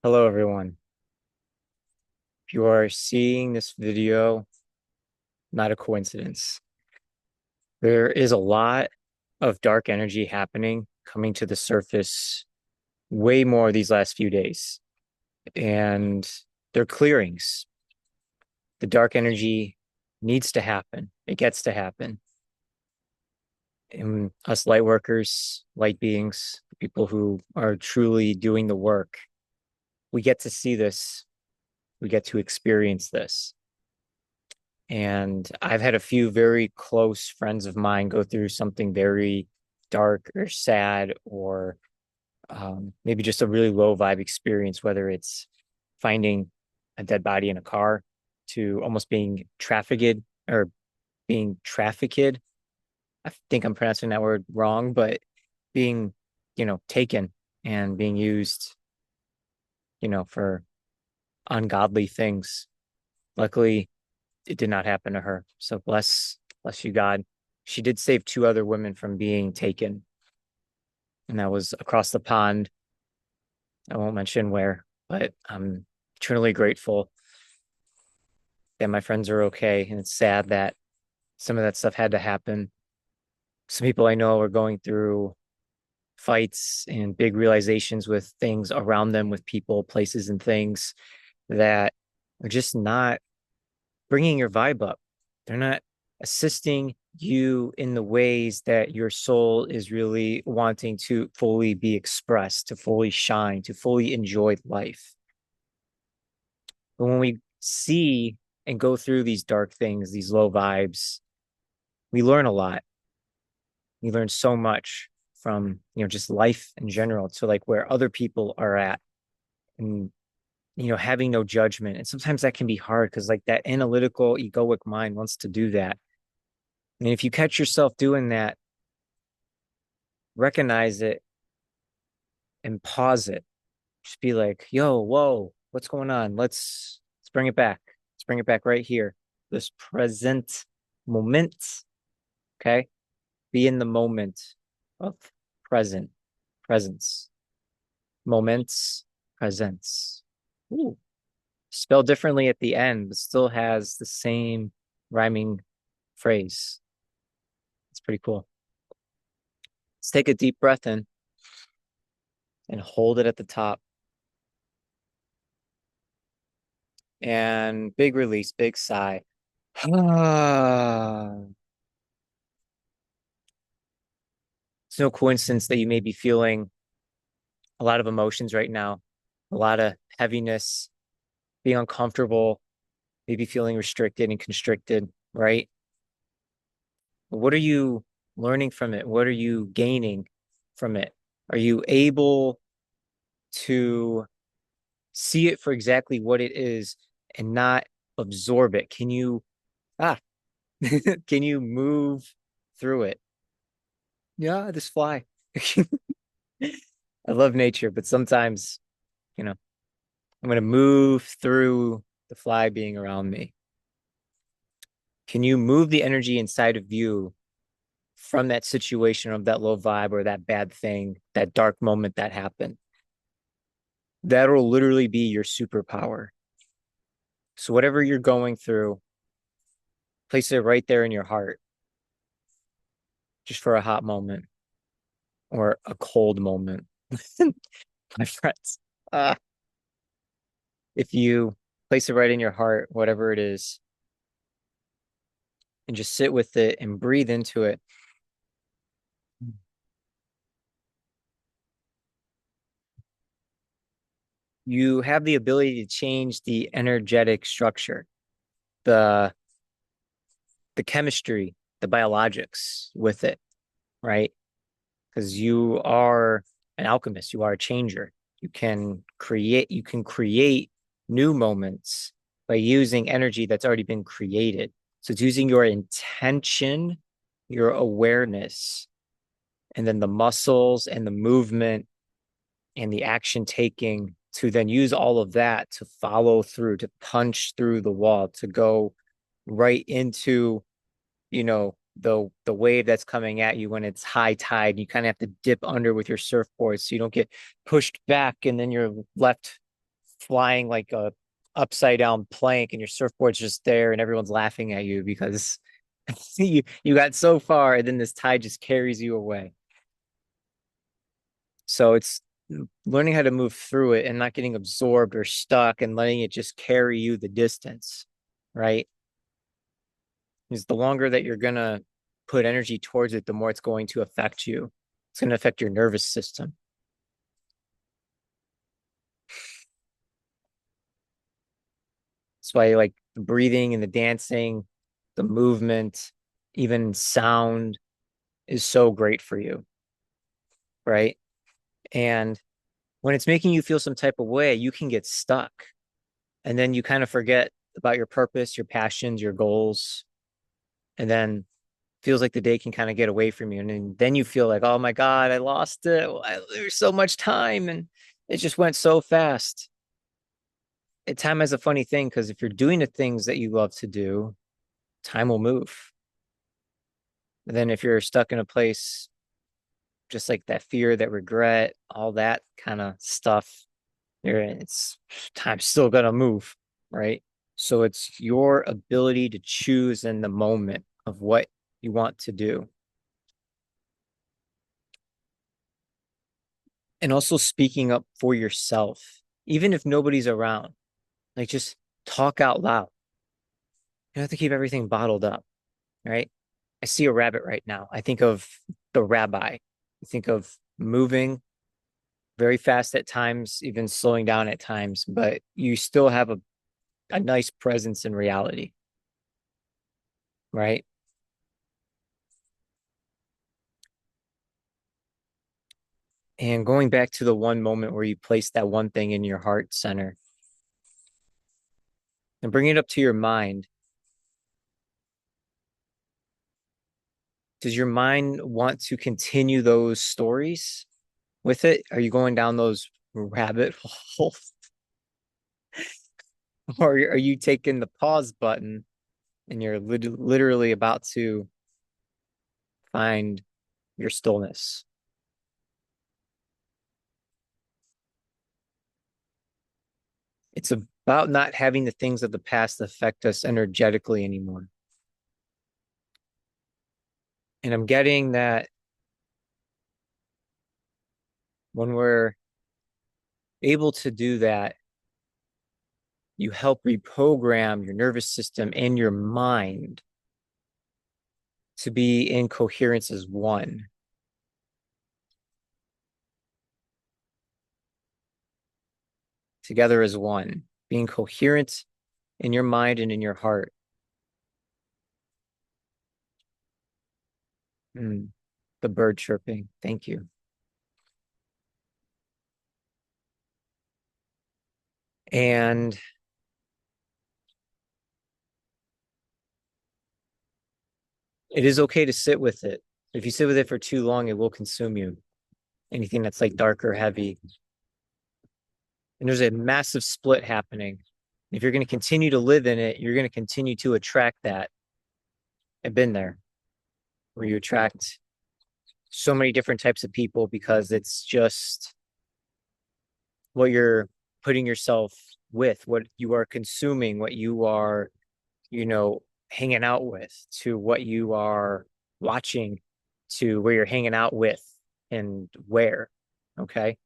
Hello, everyone. If you are seeing this video, not a coincidence. There is a lot of dark energy happening coming to the surface way more these last few days. And they're clearings. The dark energy needs to happen. It gets to happen. And us light workers, light beings, people who are truly doing the work, we get to see this. We get to experience this. And I've had a few very close friends of mine go through something very dark or sad, or maybe just a really low vibe experience, whether it's finding a dead body in a car to almost being trafficked or being trafficked. I think I'm pronouncing that word wrong, but being, taken and being used, for ungodly things. Luckily, it did not happen to her. So bless you, God. She did save two other women from being taken, and that was across the pond. I won't mention where, but I'm eternally grateful that my friends are okay. And it's sad that some of that stuff had to happen. Some people I know are going through fights and big realizations with things around them, with people, places, and things that are just not bringing your vibe up. They're not assisting you in the ways that your soul is really wanting to fully be expressed, to fully shine, to fully enjoy life. But when we see and go through these dark things, these low vibes, we learn a lot. We learn so much from, just life in general to like where other people are at, and having no judgment. And sometimes that can be hard because like that analytical egoic mind wants to do that. And if you catch yourself doing that, recognize it and pause it. Just be like, yo, whoa, what's going on? Let's bring it back. Let's bring it back right here. This present moment. Okay. Be in the moment of present, presence, moments, presence. Ooh. Spelled differently at the end, but still has the same rhyming phrase. It's pretty cool. Let's take a deep breath in and hold it at the top. And big release, big sigh. It's no coincidence that you may be feeling a lot of emotions right now, a lot of heaviness, being uncomfortable, maybe feeling restricted and constricted, right? What are you learning from it? What are you gaining from it? Are you able to see it for exactly what it is and not absorb it? Can you, ah, can you move through it? Yeah, this fly. I love nature, but sometimes, I'm going to move through the fly being around me. Can you move the energy inside of you from that situation of that low vibe or that bad thing, that dark moment that happened? That'll literally be your superpower. So, whatever you're going through, place it right there in your heart, just for a hot moment or a cold moment. My friends, uh, if you place it right in your heart, whatever it is, and just sit with it and breathe into it, you have the ability to change the energetic structure, the the chemistry, the biologics with it, right? Because you are an alchemist, you are a changer. You can create new moments by using energy that's already been created. So it's using your intention, your awareness, and then the muscles and the movement and the action taking to then use all of that to follow through, to punch through the wall, to go right into, the wave that's coming at you when it's high tide. You kind of have to dip under with your surfboard so you don't get pushed back and then you're left flying like a upside down plank and your surfboard's just there and everyone's laughing at you because you got so far and then this tide just carries you away. So it's learning how to move through it and not getting absorbed or stuck and letting it just carry you the distance, right? Because the longer that you're gonna put energy towards it, the more it's going to affect you. It's going to affect your nervous system. That's why like the breathing and the dancing, the movement, even sound is so great for you, right? And when it's making you feel some type of way, you can get stuck. And then you kind of forget about your purpose, your passions, your goals. And then feels like the day can kind of get away from you. And then you feel like, oh my God, I lost it. There's so much time and it just went so fast. Time has a funny thing because if you're doing the things that you love to do, time will move. And then if you're stuck in a place, just like that fear, that regret, all that kind of stuff, it's time's still gonna move, right? So it's your ability to choose in the moment of what you want to do. And also speaking up for yourself, even if nobody's around, like just talk out loud. You don't have to keep everything bottled up, right? I see a rabbit right now. I think of the rabbi. I think of moving very fast at times, even slowing down at times, but you still have a nice presence in reality, right? And going back to the one moment where you place that one thing in your heart center and bring it up to your mind. Does your mind want to continue those stories with it? Are you going down those rabbit holes? Or are you taking the pause button and you're literally about to find your stillness? It's about not having the things of the past affect us energetically anymore. And I'm getting that when we're able to do that, you help reprogram your nervous system and your mind to be in coherence as one. Together as one, being coherent in your mind and in your heart. Mm, the bird chirping. Thank you. And it is okay to sit with it. If you sit with it for too long, it will consume you. Anything that's like dark or heavy. And there's a massive split happening. If you're going to continue to live in it, you're going to continue to attract that. I've been there where you attract so many different types of people because it's just what you're putting yourself with, what you are consuming, what you are, you know, hanging out with, to what you are watching, to where you're hanging out with and where. Okay.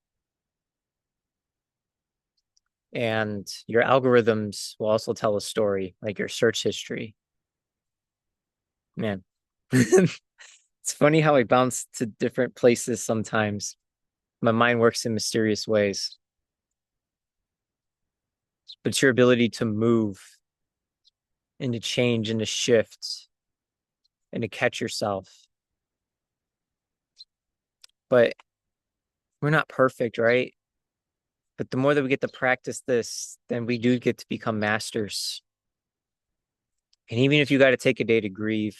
And your algorithms will also tell a story, like your search history. Man, it's funny how I bounce to different places sometimes. My mind works in mysterious ways, but it's your ability to move and to change and to shift and to catch yourself. But we're not perfect, right? But the more that we get to practice this, then we do get to become masters. And even if you got to take a day to grieve,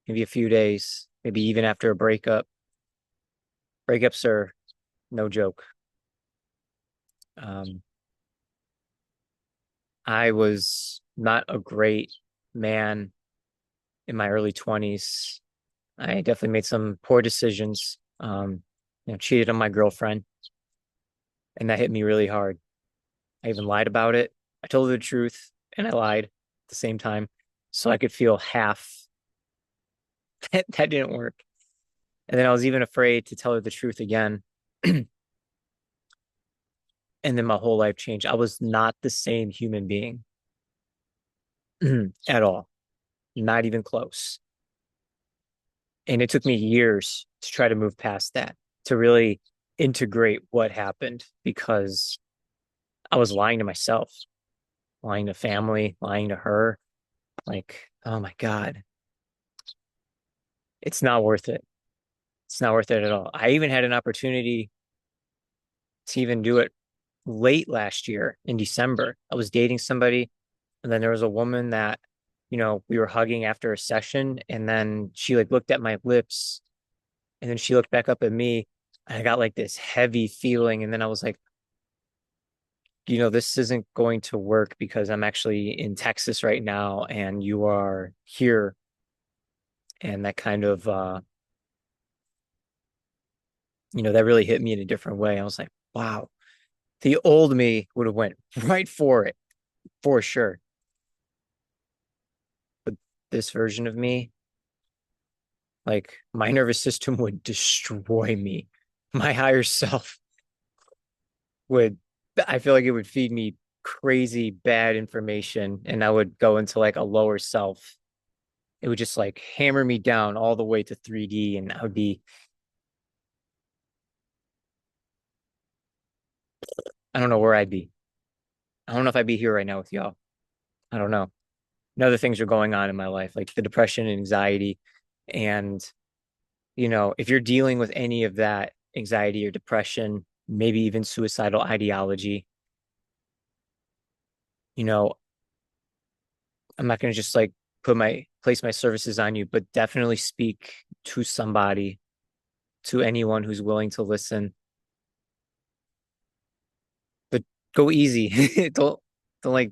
maybe a few days, maybe even after a breakup, breakups are no joke. Um, I was not a great man in my early 20s. I definitely made some poor decisions. Cheated on my girlfriend, and that hit me really hard. I even lied about it. I told her the truth, and I lied at the same time, so I could feel half. That didn't work. And then I was even afraid to tell her the truth again. And then my whole life changed. I was not the same human being at all, not even close. And it took me years to try to move past that, to really integrate what happened because I was lying to myself, lying to family, lying to her. Like, oh my God, it's not worth it. It's not worth it at all. I even had an opportunity to even do it late last year in December. I was dating somebody, and then there was a woman that, we were hugging after a session, and then she like looked at my lips, and then she looked back up at me, and I got like this heavy feeling, and then I was like, this isn't going to work because I'm actually in Texas right now, and you are here, and that kind of, that really hit me in a different way. I was like, wow, the old me would have went right for it, for sure. But this version of me, like my nervous system would destroy me. My higher self would, I feel like it would feed me crazy bad information and I would go into like a lower self. It would just like hammer me down all the way to 3D and I would be, I don't know where I'd be. I don't know if I'd be here right now with y'all. I don't know. And other things are going on in my life, like the depression and anxiety. And, if you're dealing with any of that anxiety or depression, maybe even suicidal ideology, you know, I'm not going to just like place my services on you, but definitely speak to somebody, to anyone who's willing to listen. But go easy. Don't like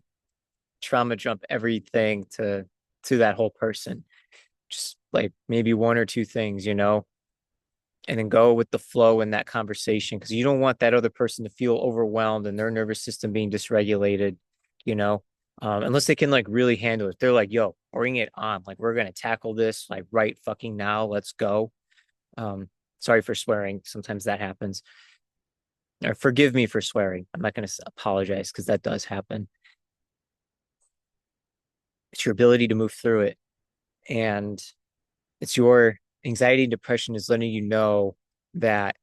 trauma jump everything to that whole person. Just like maybe one or two things, and then go with the flow in that conversation because you don't want that other person to feel overwhelmed and their nervous system being dysregulated, you know, unless they can like really handle it. They're like, yo, bring it on. Like, we're going to tackle this like right fucking now. Let's go. Um, Sorry for swearing. Sometimes that happens. Or forgive me for swearing. I'm not going to apologize because that does happen. It's your ability to move through it. And it's your anxiety and depression is letting you know that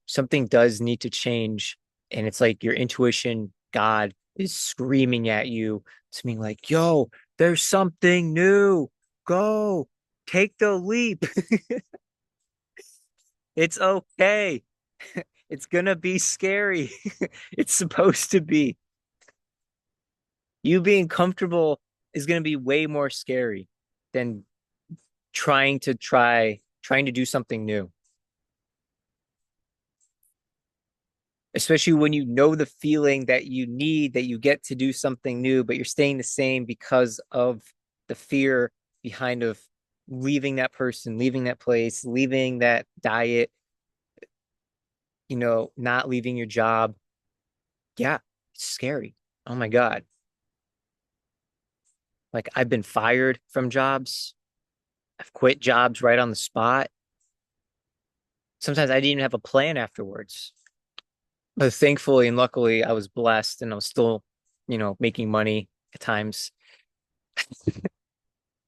something does need to change. And it's like your intuition, God is screaming at you to being like, yo, there's something new. Go take the leap. It's okay. It's gonna be scary. It's supposed to be. You being comfortable is gonna be way more scary than trying to do something new. Especially when you know the feeling that you need, that you get to do something new, but you're staying the same because of the fear behind of leaving that person, leaving that place, leaving that diet, not leaving your job. Yeah, it's scary. Oh my God. Like I've been fired from jobs. I've quit jobs right on the spot. Sometimes I didn't even have a plan afterwards. But thankfully and luckily, I was blessed and I was still, making money at times.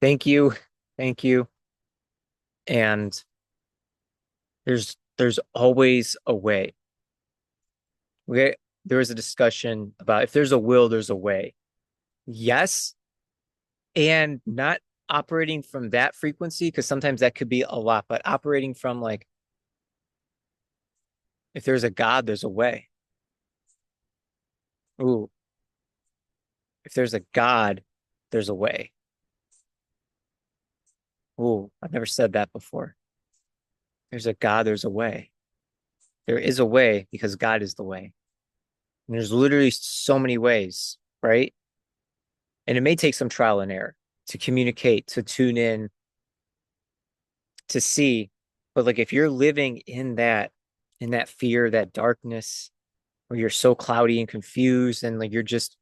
Thank you. Thank you. And there's always a way. We there was a discussion about if there's a will, there's a way. Yes, and not operating from that frequency, because sometimes that could be a lot, but operating from like if there's a God, there's a way. Ooh, if there's a God, there's a way. Ooh, I've never said that before. There's a God, there's a way. There is a way because God is the way. And there's literally so many ways, right? And it may take some trial and error. to communicate, to tune in, to see. But like if you're living in that fear, that darkness, where you're so cloudy and confused and like you're just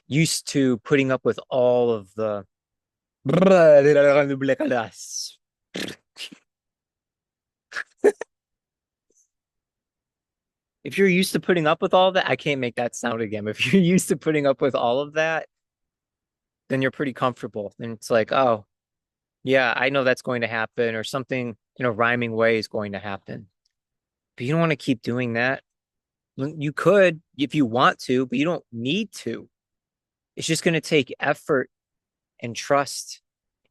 used to putting up with all of the if you're used to putting up with all of that, I can't make that sound again. If you're used to putting up with all of that, then you're pretty comfortable. And it's like, oh, yeah, I know that's going to happen, or something in a rhyming way is going to happen. But you don't want to keep doing that. You could if you want to, but you don't need to. It's just going to take effort and trust,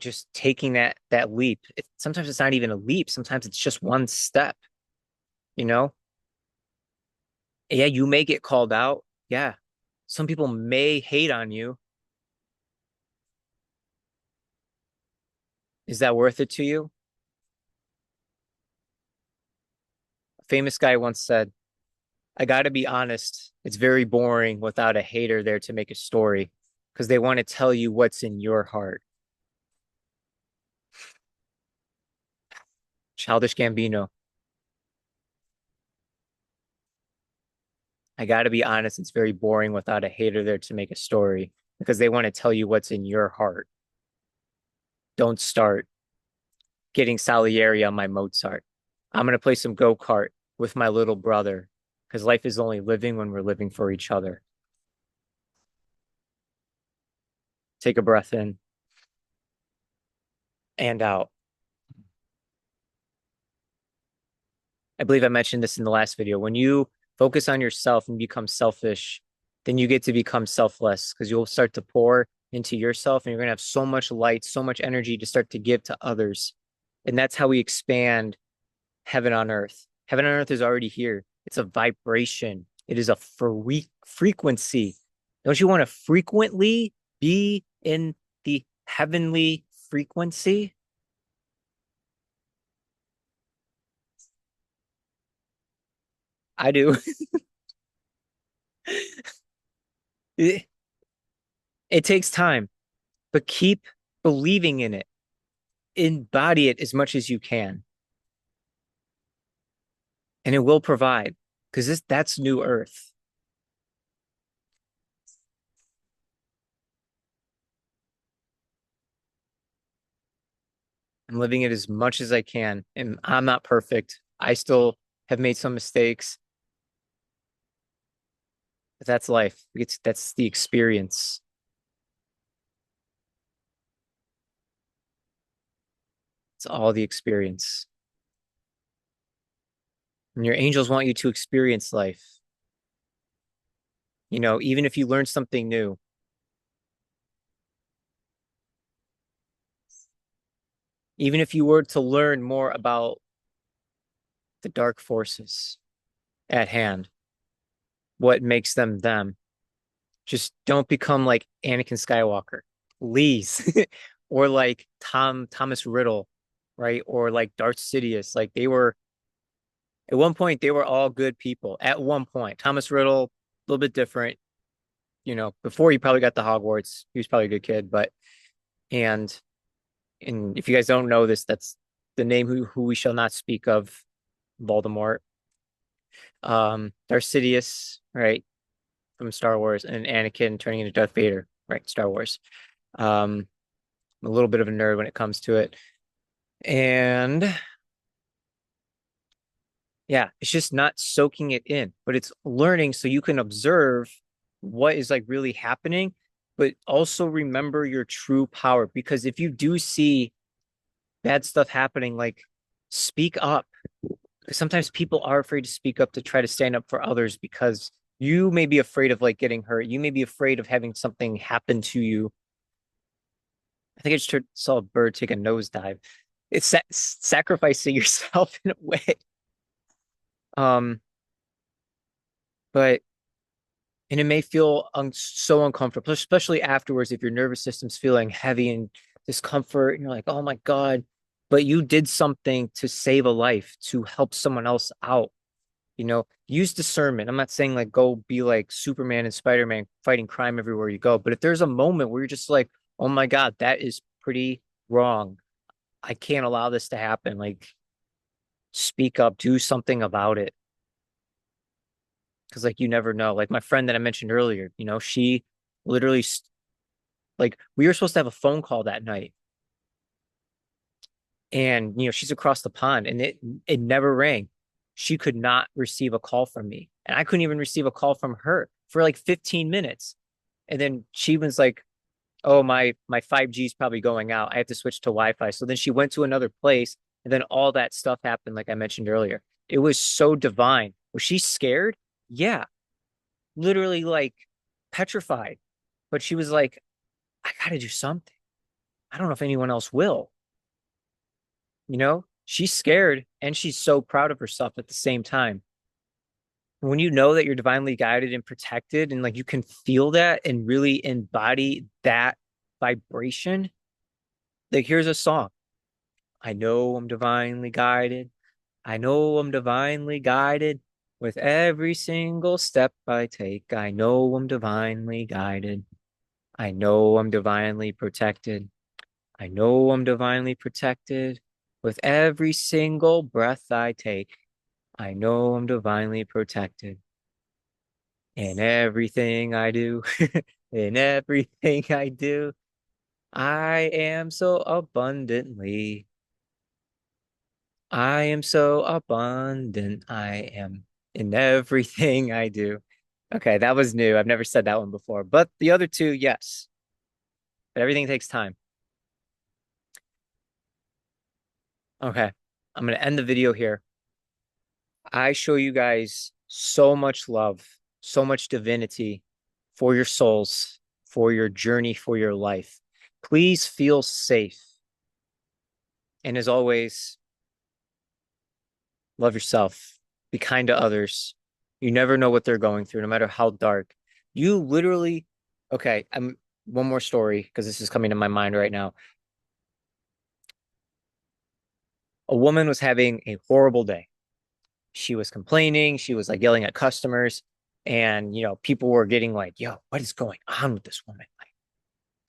just taking that leap. Sometimes it's not even a leap. Sometimes it's just one step, you know? Yeah, you may get called out. Yeah. Some people may hate on you. Is that worth it to you? A famous guy once said, I got to be honest, it's very boring without a hater there to make a story because they want to tell you what's in your heart. Childish Gambino. I got to be honest, it's very boring without a hater there to make a story because they want to tell you what's in your heart. Don't start getting Salieri on my Mozart. I'm going to play some go kart with my little brother because life is only living when we're living for each other. Take a breath in and out. I believe I mentioned this in the last video. When you focus on yourself and become selfish, then you get to become selfless because you'll start to pour into yourself and you're going to have so much light, so much energy to start to give to others. And that's how we expand heaven on earth. Heaven on earth is already here. It's a vibration. It is a frequency. Don't you want to frequently be in the heavenly frequency? I do. it, it takes time, but keep believing in it. Embody it as much as you can, and it will provide because that's new earth. I'm living it as much as I can, and I'm not perfect. I still have made some mistakes, but that's life. That's the experience. It's all the experience. And your angels want you to experience life. You know, even if you learn something new, even if you were to learn more about the dark forces at hand, what makes them them, just don't become like Anakin Skywalker, please, or like Thomas Riddle, right? Or like Darth Sidious. Like they were at one point, they were all good people. At one point, Thomas Riddle, a little bit different, you know. Before he probably got the Hogwarts, he was probably a good kid. But and and if you guys don't know this, that's the name who we shall not speak of, Voldemort. Darth Sidious, right, from Star Wars, and Anakin turning into Darth Vader, right, Star Wars. Um, I'm a little bit of a nerd when it comes to it. And yeah, it's just not soaking it in, but it's learning so you can observe what is like really happening, but also remember your true power. Because if you do see bad stuff happening, like speak up. Because sometimes people are afraid to speak up to try to stand up for others because you may be afraid of like getting hurt. You may be afraid of having something happen to you. I think I just saw a bird take a nosedive. It's sacrificing yourself in a way. Um, but and it may feel so uncomfortable, especially afterwards if your nervous system's feeling heavy and discomfort, and you're like, oh my God. But you did something to save a life, to help someone else out. You know, use discernment. I'm not saying like go be like Superman and Spider-Man fighting crime everywhere you go, but if there's a moment where you're just like, oh my God, that is pretty wrong. I can't allow this to happen. Like, speak up, do something about it. Because, like, you never know. Like, my friend that I mentioned earlier, she literally, like, we were supposed to have a phone call that night. And, she's across the pond and it never rang. She could not receive a call from me. And I couldn't even receive a call from her for like 15 minutes. And then she was like, oh, my 5G is probably going out. I have to switch to Wi-Fi. So then she went to another place, and then all that stuff happened, like I mentioned earlier. It was so divine. Was she scared? Yeah, literally like petrified. But she was like, I gotta do something. I don't know if anyone else will. She's scared and she's so proud of herself at the same time. When you know that you're divinely guided and protected, and like you can feel that and really embody that vibration, like here's a song. I know I'm divinely guided. I know I'm divinely guided with every single step I take. I know I'm divinely guided. I know I'm divinely protected. I know I'm divinely protected with every single breath I take. I know I'm divinely protected in everything I do. In everything I do, I am so abundantly. I am so abundant. I am in everything I do. Okay, that was new. I've never said that one before. But the other two, yes. But everything takes time. Okay, I'm going to end the video here. I show you guys so much love, so much divinity for your souls, for your journey, for your life. Please feel safe. And as always, love yourself, be kind to others. You never know what they're going through, no matter how dark. You literally, okay, I'm one more story because this is coming to my mind right now. A woman was having a horrible day. She was complaining, she was like yelling at customers, and people were getting like, yo, what is going on with this woman? Like,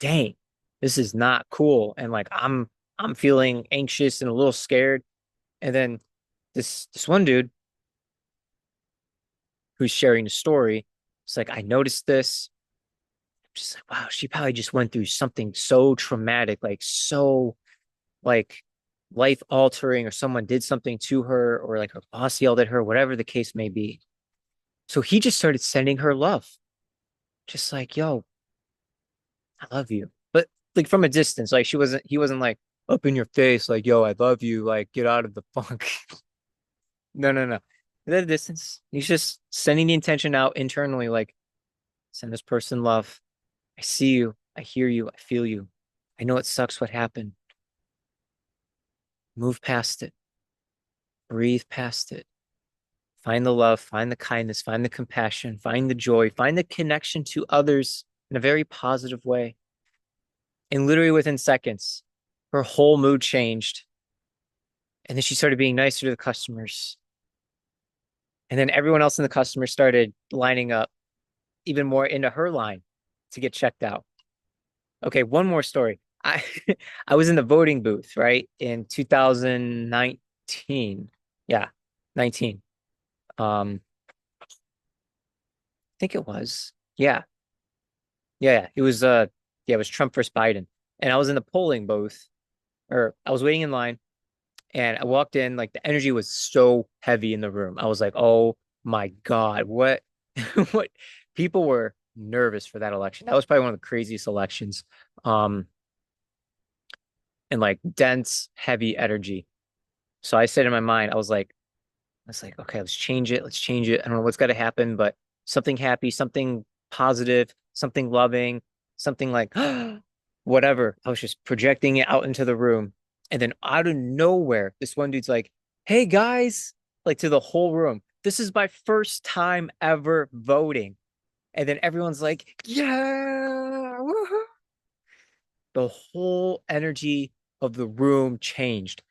dang, this is not cool. And like I'm feeling anxious and a little scared. And then this one dude who's sharing the story, it's like, I noticed this. I'm just like, wow, she probably just went through something so traumatic, like so like life altering, or someone did something to her, or like her boss yelled at her, whatever the case may be. So he just started sending her love, just like, yo, I love you. But like from a distance, like he wasn't like up in your face, like, yo, I love you, like get out of the funk. No, no, no. At a distance, he's just sending the intention out internally, like, send this person love. I see you, I hear you, I feel you. I know it sucks what happened. Move past it, breathe past it. Find the love, find the kindness, find the compassion, find the joy, find the connection to others in a very positive way. And literally within seconds, her whole mood changed. And then she started being nicer to the customers. And then everyone else in the customer started lining up even more into her line to get checked out. Okay, one more story. I I was in the voting booth, right, in 2019. Yeah, 19. I think it was. Yeah. Yeah. It was yeah, it was Trump versus Biden. And I was in the polling booth, or I was waiting in line, and I walked in, like the energy was so heavy in the room. I was like, "Oh my God, what what people were nervous for that election." That was probably one of the craziest elections. Um and like dense, heavy energy. So I said in my mind, I was like, okay, let's change it. Let's change it. I don't know what's got to happen, but something happy, something positive, something loving, something like whatever. I was just projecting it out into the room. And then out of nowhere, this one dude's like, hey guys, like to the whole room. This is my first time ever voting. And then everyone's like, yeah, woohoo. The whole energy of the room changed.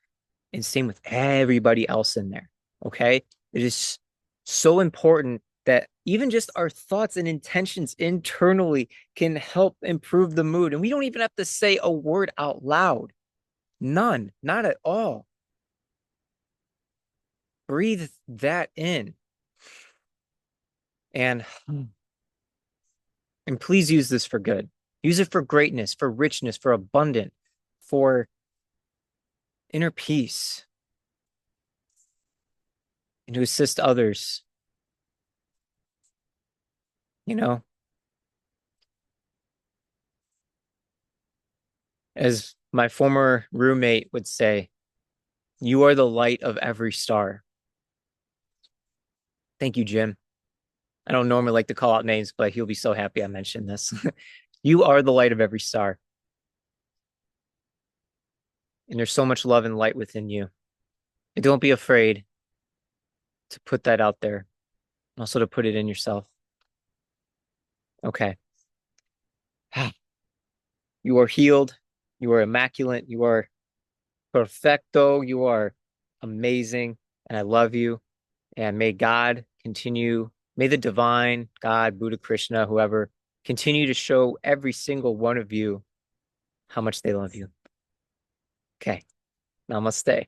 And same with everybody else in there. Okay. It is so important that Even just our thoughts and intentions internally can help improve the mood. And we don't even have to say a word out loud. None, not at all. Breathe that in. And and please use this for good. Use it for greatness, for richness, for abundance, for inner peace, and to assist others. You know, as my former roommate would say, you are the light of every star. Thank you, Jim. I don't normally like to call out names, but he'll be so happy I mentioned this. You are the light of every star. And there's so much love and light within you. And don't be afraid to put that out there and also to put it in yourself. Okay. You are healed. You are immaculate. You are perfecto. You are amazing. And I love you. And may God continue, may the divine God, Buddha, Krishna, whoever, continue to show every single one of you how much they love you. Okay. Namaste.